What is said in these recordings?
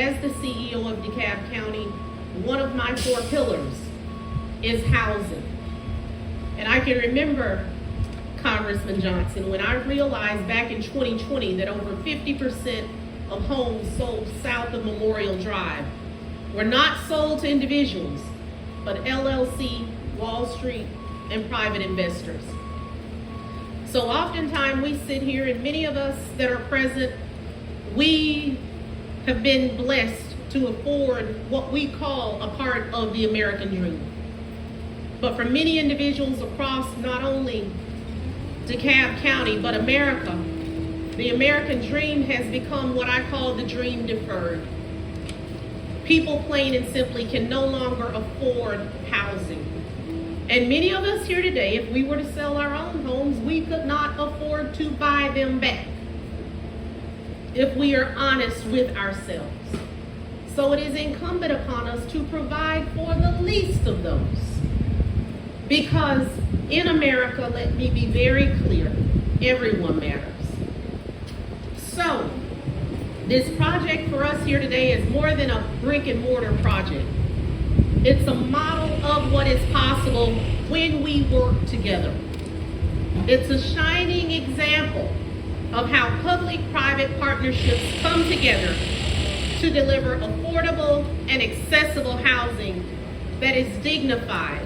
as the CEO of DeKalb County, one of my 4 pillars is housing. And I can remember, Congressman Johnson, when I realized back in 2020 that over 50% of homes sold south of Memorial Drive were not sold to individuals, but LLC, Wall Street, and private investors. So oftentimes we sit here, and many of us that are present, we have been blessed to afford what we call a part of the American dream. But for many individuals across not only DeKalb County, but America, the American dream has become what I call the dream deferred. People plain and simply can no longer afford housing. And many of us here today, if we were to sell our own homes, we could not afford to buy them back, if we are honest with ourselves. So it is incumbent upon us to provide for the least of those. Because in America, let me be very clear, everyone matters. So, this project for us here today is more than a brick and mortar project. It's a model of what is possible when we work together. It's a shining example of how public-private partnerships come together to deliver affordable and accessible housing that is dignified.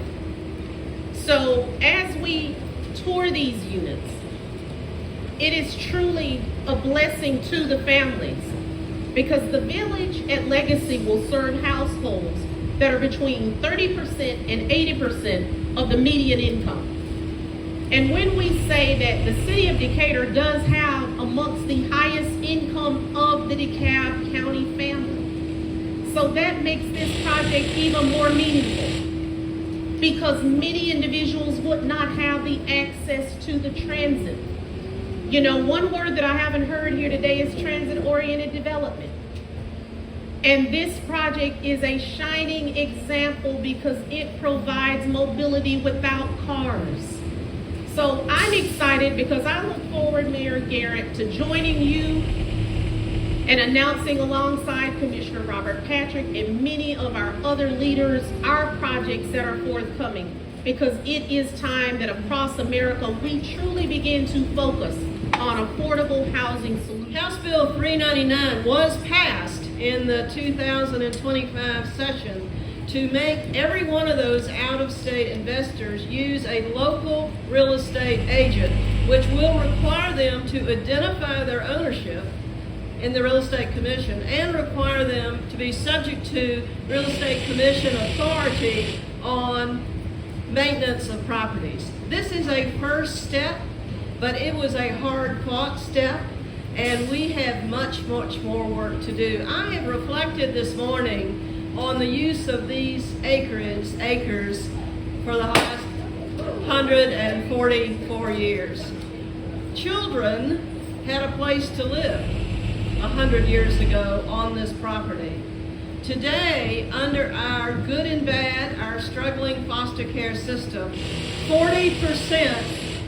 So as we tour these units, it is truly a blessing to the families, because the village at Legacy will serve households that are between 30% and 80% of the median income. And when we say that the city of Decatur does have amongst the highest income of the DeKalb County family, so that makes this project even more meaningful, because many individuals would not have the access to the transit. You know, one word that I haven't heard here today is transit-oriented development. And this project is a shining example because it provides mobility without cars. So I'm excited because I look forward, Mayor Garrett, to joining you and announcing alongside Commissioner Robert Patrick and many of our other leaders our projects that are forthcoming, because it is time that across America we truly begin to focus on affordable housing solutions. House Bill 399 was passed in the 2025 session to make every one of those out-of-state investors use a local real estate agent, which will require them to identify their ownership in the Real Estate Commission and require them to be subject to Real Estate Commission authority on maintenance of properties. This is a first step, but it was a hard-fought step, and we have much, much more work to do. I have reflected this morning on the use of these acres for the last 144 years. Children had a place to live 100 years ago on this property. Today, under our good and bad, our struggling foster care system, 40%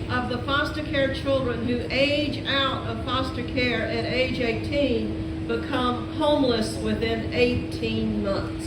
of the foster care children who age out of foster care at age 18 become homeless within 18 months.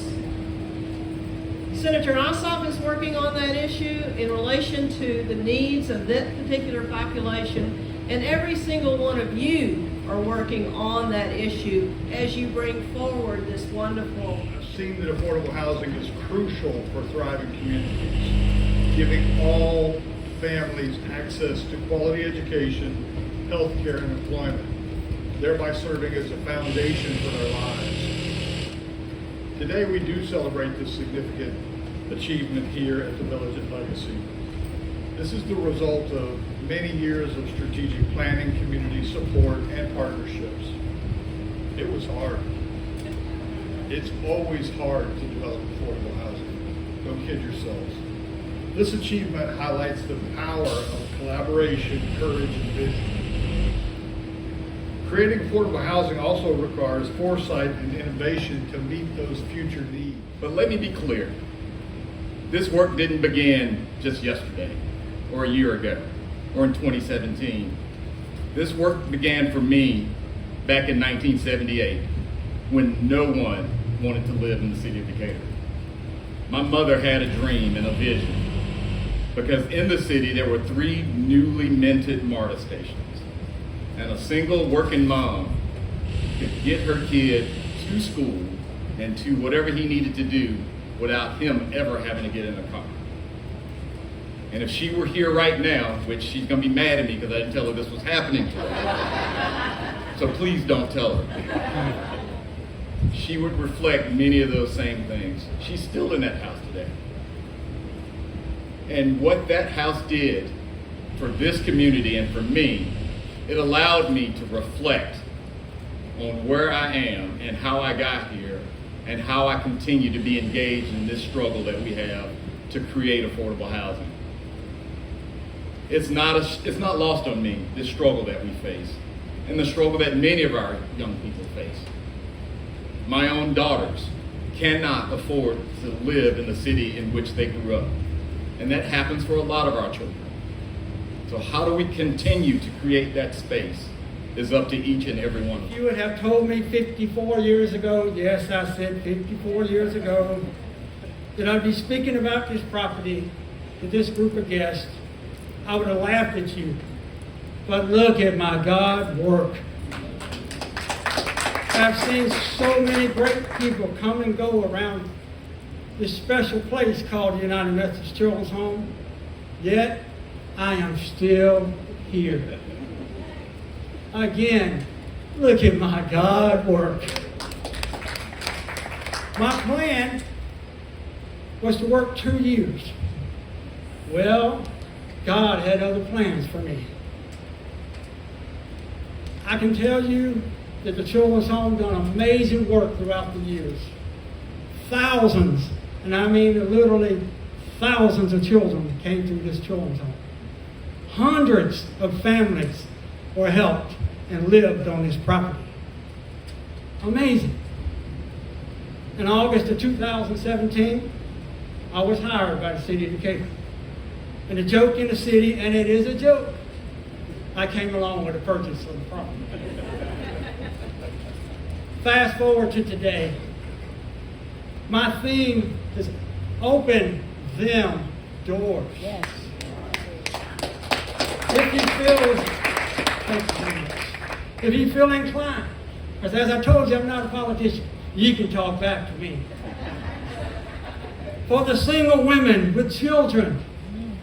Senator Ossoff is working on that issue in relation to the needs of that particular population, and every single one of you are working on that issue as you bring forward this wonderful. I've seen that affordable housing is crucial for thriving communities, giving all families access to quality education, health care, and employment, thereby serving as a foundation for their lives. Today we do celebrate this significant achievement here at the Village at Legacy. This is the result of many years of strategic planning, community support, and partnerships. It was hard. It's always hard to develop affordable housing. Don't kid yourselves. This achievement highlights the power of collaboration, courage, and vision. Creating affordable housing also requires foresight and innovation to meet those future needs. But let me be clear. This work didn't begin just yesterday, or a year ago, or in 2017. This work began for me back in 1978, when no one wanted to live in the city of Decatur. My mother had a dream and a vision, because in the city there were 3 newly minted MARTA stations, and a single working mom could get her kid to school and to whatever he needed to do without him ever having to get in a car. And if she were here right now, which she's going to be mad at me because I didn't tell her this was happening to her, so please don't tell her, she would reflect many of those same things. She's still in that house today. And what that house did for this community and for me, it allowed me to reflect on where I am and how I got here and how I continue to be engaged in this struggle that we have to create affordable housing. It's not lost on me, this struggle that we face, and the struggle that many of our young people face. My own daughters cannot afford to live in the city in which they grew up, and that happens for a lot of our children. So how do we continue to create that space is up to each and every one of us. You would have told me 54 years ago, yes, I said 54 years ago, that I'd be speaking about this property to this group of guests, I would have laughed at you. But look at my God work. I've seen so many great people come and go around this special place called the United Methodist Children's Home, yet I am still here. Again, look at my God work. My plan was to work 2 years. Well, God had other plans for me. I can tell you that the Children's Home done amazing work throughout the years. Thousands, and I mean literally thousands of children came through this Children's Home. Hundreds of families were helped and lived on this property. Amazing. In August of 2017, I was hired by the city of Decatur. And a joke in the city, and it is a joke, I came along with the purchase of the property. Fast forward to today. My theme is open them doors. Yes. If you feel inclined, because as I told you, I'm not a politician, you can talk back to me. For the single women with children,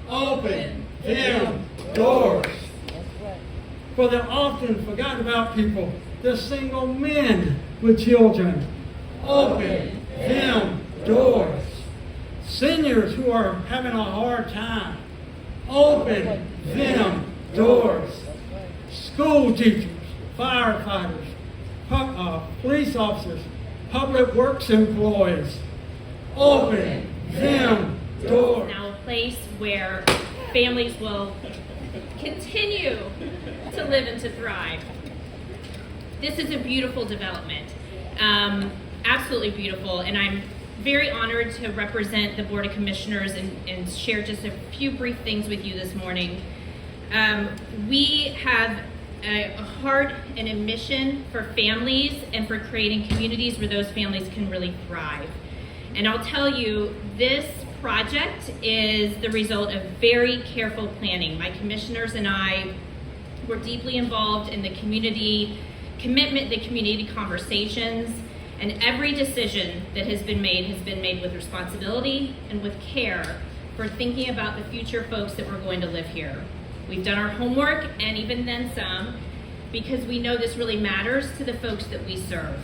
open them doors. For the often forgotten about people, the single men with children, open them doors. Seniors who are having a hard time, open them doors. School teachers, firefighters, police officers, public works employees, open them doors. Now a place where families will continue to live and to thrive. This is a beautiful development, absolutely beautiful, and I'm very honored to represent the Board of Commissioners and share just a few brief things with you this morning. We have a heart and a mission for families and for creating communities where those families can really thrive. And I'll tell you, this project is the result of very careful planning. My commissioners and I were deeply involved in the community commitment, the community conversations, and every decision that has been made with responsibility and with care for thinking about the future folks that were going to live here. We've done our homework and even then some, because we know this really matters to the folks that we serve.